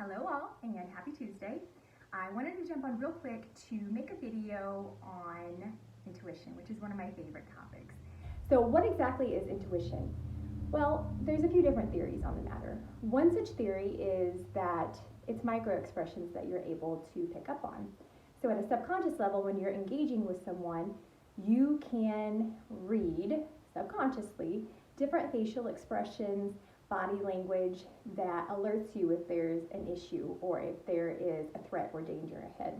Hello all and happy Tuesday. I wanted to jump on real quick to make a video on intuition, which is one of my favorite topics. So what exactly is intuition? Well, there's a few different theories on the matter. One such theory is that it's micro expressions that you're able to pick up on. So at a subconscious level, when you're engaging with someone, you can read subconsciously different facial expressions, body language that alerts you if there's an issue or if there is a threat or danger ahead.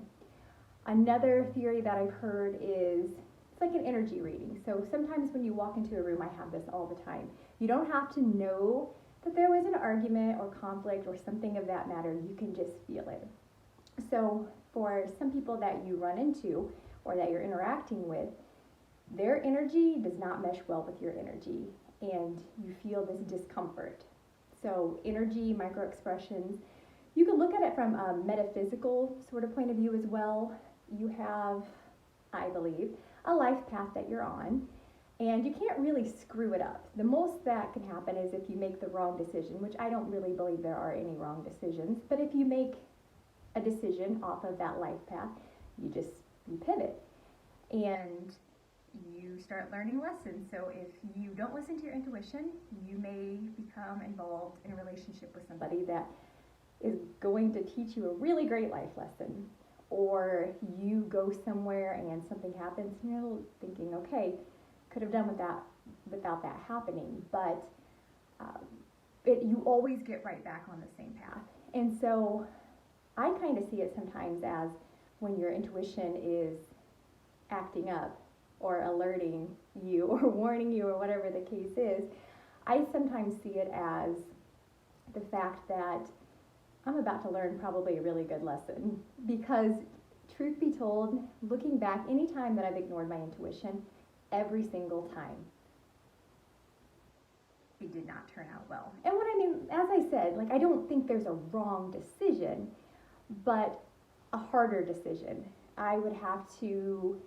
Another theory that I've heard is it's like an energy reading. So sometimes when you walk into a room, I have this all the time. You don't have to know that there was an argument or conflict or something of that matter. You can just feel it. So for some people that you run into or that you're interacting with, their energy does not mesh well with your energy, and you feel this discomfort. So energy, micro expressions, you can look at it from a metaphysical sort of point of view as well. You have, I believe, a life path that you're on, and you can't really screw it up. The most that can happen is if you make the wrong decision, which I don't really believe there are any wrong decisions, but if you make a decision off of that life path, you pivot. And you start learning lessons. So if you don't listen to your intuition, you may become involved in a relationship with somebody that is going to teach you a really great life lesson. Or you go somewhere and something happens and you're thinking, okay, could have done without that happening. But you always get right back on the same path. And so I kind of see it sometimes as when your intuition is acting up or alerting you or warning you or whatever the case is, I sometimes see it as the fact that I'm about to learn probably a really good lesson. Because truth be told, looking back, any time that I've ignored my intuition, every single time, it did not turn out well. And what I mean, as I said, I don't think there's a wrong decision, but a harder decision. I would have to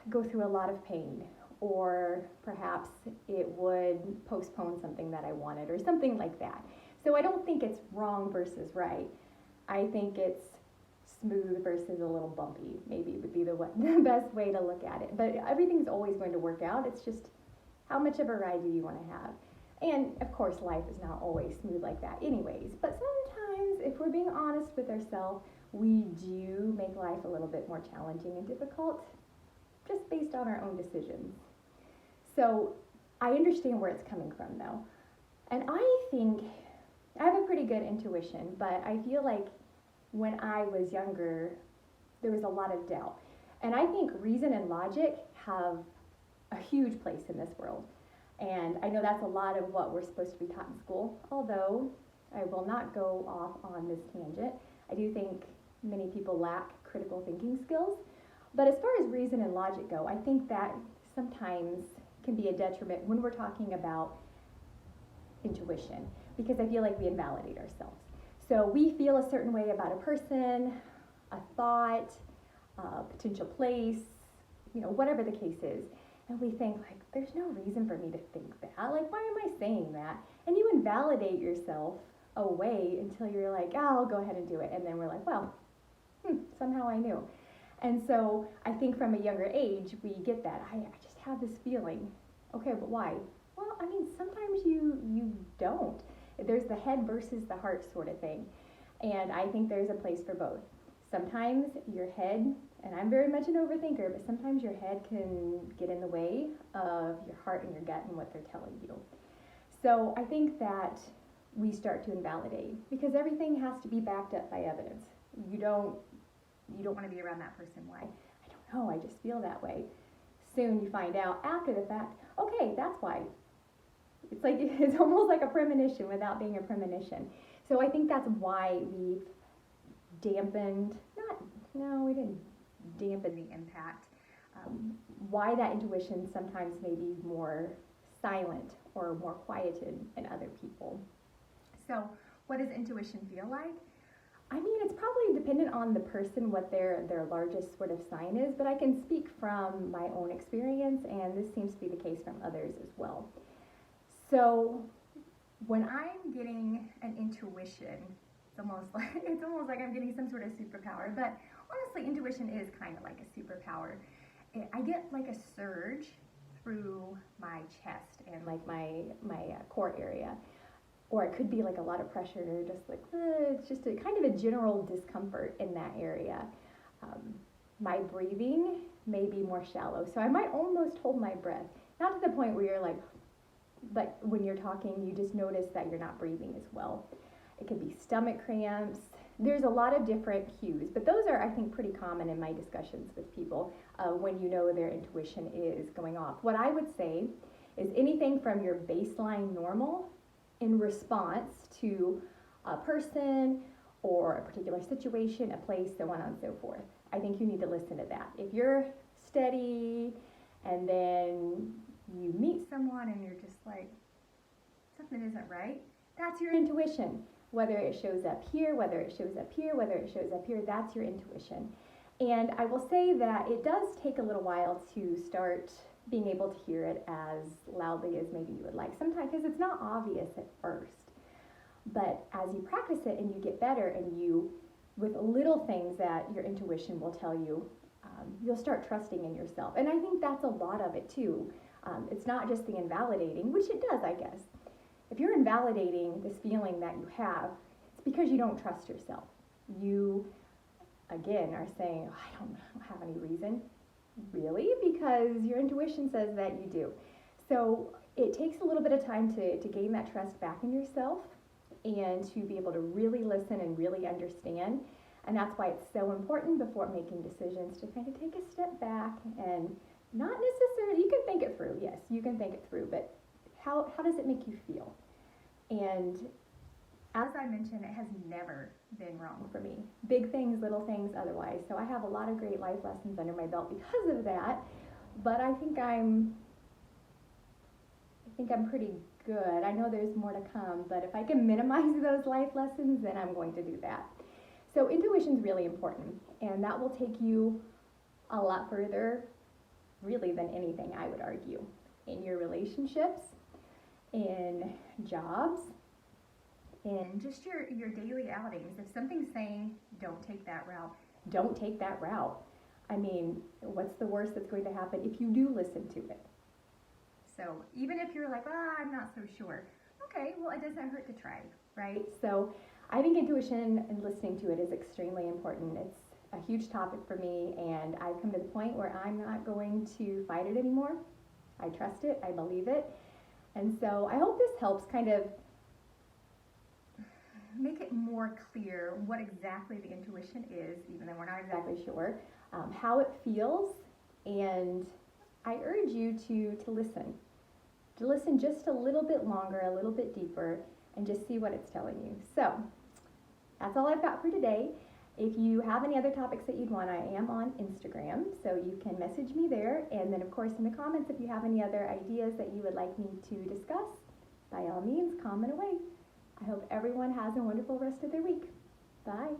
go through a lot of pain, or perhaps it would postpone something that I wanted or something like that. So I don't think it's wrong versus right. I think it's smooth versus a little bumpy, maybe would be the best way to look at it. But everything's always going to work out. It's just how much of a ride do you want to have? And of course, life is not always smooth like that anyways. But sometimes, if we're being honest with ourselves, we do make life a little bit more challenging and difficult, just based on our own decisions. So I understand where it's coming from though. And I think I have a pretty good intuition, but I feel like when I was younger, there was a lot of doubt. And I think reason and logic have a huge place in this world. And I know that's a lot of what we're supposed to be taught in school, although I will not go off on this tangent. I do think many people lack critical thinking skills. But as far as reason and logic go, I think that sometimes can be a detriment when we're talking about intuition, because I feel like we invalidate ourselves. So we feel a certain way about a person, a thought, a potential place, whatever the case is. And we think, there's no reason for me to think that. Why am I saying that? And you invalidate yourself away until you're like, oh, I'll go ahead and do it. And then we're like, well, somehow I knew. And so I think from a younger age, we get that. I just have this feeling. Okay, but why? Well, sometimes you don't. There's the head versus the heart sort of thing. And I think there's a place for both. Sometimes your head, and I'm very much an overthinker, but sometimes your head can get in the way of your heart and your gut and what they're telling you. So I think that we start to invalidate, because everything has to be backed up by evidence. You don't want to be around that person. Why? I don't know, I just feel that way. Soon you find out after the fact, okay, that's why. It's almost like a premonition without being a premonition. So I think that's why we've dampened, we didn't dampen the impact. Why that intuition sometimes may be more silent or more quieted in other people. So what does intuition feel like? It's probably dependent on the person, what their largest sort of sign is, but I can speak from my own experience, and this seems to be the case from others as well. So when I'm getting an intuition, it's almost like I'm getting some sort of superpower. But honestly, intuition is kind of like a superpower. I get like a surge through my chest and like my core area, or it could be like a lot of pressure, or just like it's just a kind of a general discomfort in that area. Um, my breathing may be more shallow, so I might almost hold my breath, not to the point where you're like, but when you're talking, you just notice that you're not breathing as well. It could be stomach cramps. There's a lot of different cues, but those are, I think, pretty common in my discussions with people when you know their intuition is going off. What I would say is anything from your baseline normal in response to a person or a particular situation, a place, so on and so forth. I think you need to listen to that. If you're steady and then you meet someone and you're just like, something isn't right, that's your intuition. Whether it shows up here, whether it shows up here, whether it shows up here, that's your intuition. And I will say that it does take a little while to start being able to hear it as loudly as maybe you would like sometimes, because it's not obvious at first. But as you practice it and you get better, and you, with little things that your intuition will tell you, you'll start trusting in yourself. And I think that's a lot of it too. It's not just the invalidating, which it does, I guess. If you're invalidating this feeling that you have, it's because you don't trust yourself. You, again, are saying, oh, I don't have any reason. Really? Because your intuition says that you do. So it takes a little bit of time to gain that trust back in yourself and to be able to really listen and really understand. And that's why it's so important before making decisions to kind of take a step back and not necessarily, you can think it through, yes, you can think it through, but how does it make you feel? And as I mentioned, it has never been wrong for me. Big things, little things, otherwise. So I have a lot of great life lessons under my belt because of that. But I think I'm pretty good. I know there's more to come, but if I can minimize those life lessons, then I'm going to do that. So intuition is really important, and that will take you a lot further, really, than anything, I would argue, in your relationships, in jobs, in just your daily outings. If something's saying, don't take that route, don't take that route. I mean, what's the worst that's going to happen if you do listen to it? So even if you're like, I'm not so sure, okay, well, it doesn't hurt to try, right? So I think intuition and listening to it is extremely important. It's a huge topic for me, and I've come to the point where I'm not going to fight it anymore. I trust it, I believe it. And so I hope this helps kind of make it more clear what exactly the intuition is, even though we're not exactly sure, how it feels, and I urge you to listen just a little bit longer, a little bit deeper, and just see what it's telling you. So that's all I've got for today. If you have any other topics that you'd want, I am on Instagram, so you can message me there. And then, of course, in the comments, if you have any other ideas that you would like me to discuss, by all means, comment away. I hope everyone has a wonderful rest of their week. Bye.